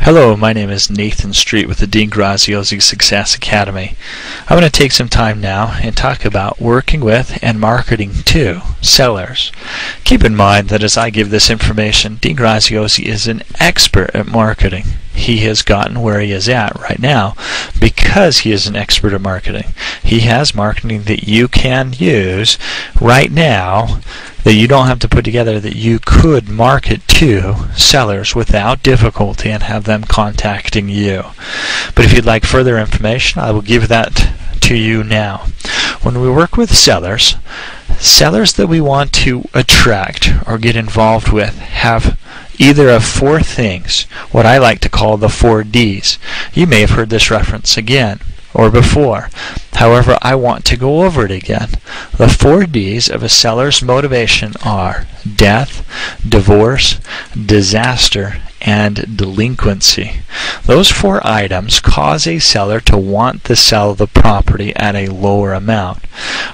Hello, my name is Nathan Street with the Dean Graziosi Success Academy. I'm going to take some time now and talk about working with and marketing to sellers. Keep in mind that as I give this information, Dean Graziosi is an expert at marketing. He has gotten where he is at right now because he is an expert at marketing. He has marketing that you can use right now that you don't have to put together, that you could market to sellers without difficulty and have them contacting you. But if you'd like further information, I will give that to you now. When we work with sellers that we want to attract or get involved with have either of four things, what I like to call the 4 Ds. You may have heard this reference again or before. However, I want to go over it again. The 4 Ds of a seller's motivation are death, divorce, disaster, and delinquency. Those 4 items cause a seller to want to sell the property at a lower amount.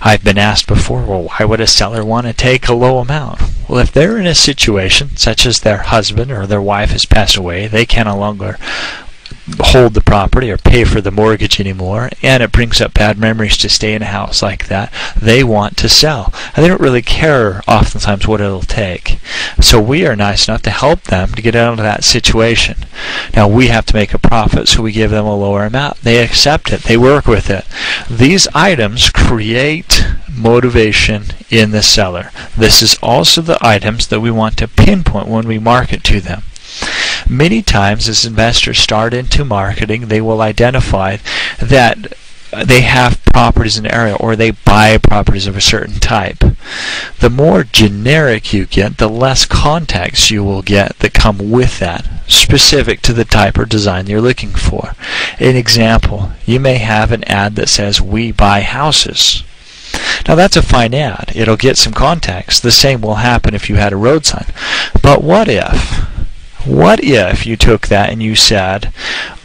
I've been asked before, well, why would a seller want to take a low amount? Well, if they're in a situation such as their husband or their wife has passed away, they can no longer hold the property or pay for the mortgage anymore, and it brings up bad memories to stay in a house like that, they want to sell. And they don't really care oftentimes what it'll take. So we are nice enough to help them to get out of that situation. Now we have to make a profit, so we give them a lower amount. They accept it. They work with it. These items create motivation in the seller. This is also the items that we want to pinpoint when we market to them. Many times as investors start into marketing, they will identify that they have properties in the area or they buy properties of a certain type. The more generic you get, the less contacts you will get that come with that, specific to the type or design you're looking for. An example, you may have an ad that says, "We buy houses." Now that's a fine ad. It'll get some contacts. The same will happen if you had a road sign. But what if you took that and you said,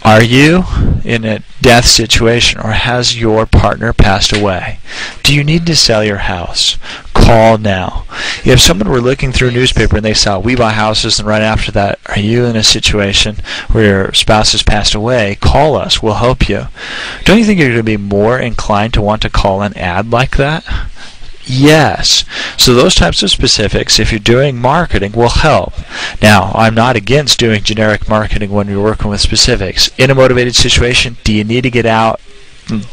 are you in a death situation or has your partner passed away? Do you need to sell your house? Call now. If someone were looking through a newspaper and they saw "We buy houses," and right after that, are you in a situation where your spouse has passed away? Call us. We'll help you. Don't you think you're going to be more inclined to want to call an ad like that? Yes. So those types of specifics, if you're doing marketing, will help. Now, I'm not against doing generic marketing when you're working with specifics. In a motivated situation, do you need to get out?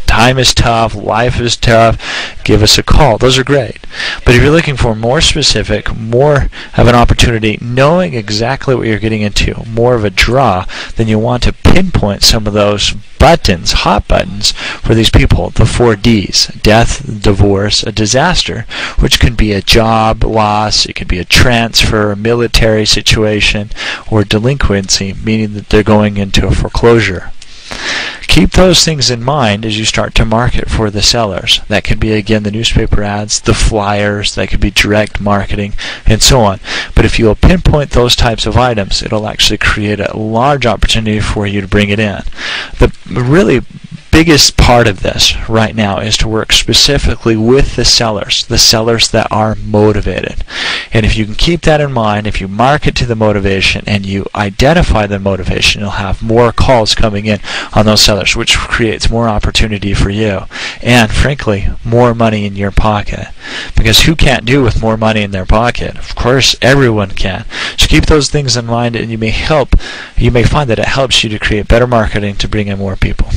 Time is tough, life is tough, give us a call. Those are great. But if you're looking for more specific, more of an opportunity, knowing exactly what you're getting into, more of a draw, then you want to pinpoint some of those buttons, hot buttons, for these people, the 4 Ds, death, divorce, a disaster, which can be a job loss, it could be a transfer, a military situation, or delinquency, meaning that they're going into a foreclosure. Keep those things in mind as you start to market for the sellers. That could be, again, the newspaper ads, the flyers, that could be direct marketing, and so on. But if you'll pinpoint those types of items, it'll actually create a large opportunity for you to bring it in. The really biggest part of this right now is to work specifically with the sellers that are motivated. And if you can keep that in mind, if you market to the motivation and you identify the motivation, you'll have more calls coming in on those sellers, which creates more opportunity for you and, frankly, more money in your pocket. Because who can't do with more money in their pocket? Of course, everyone can. So keep those things in mind, and you may find that it helps you to create better marketing to bring in more people.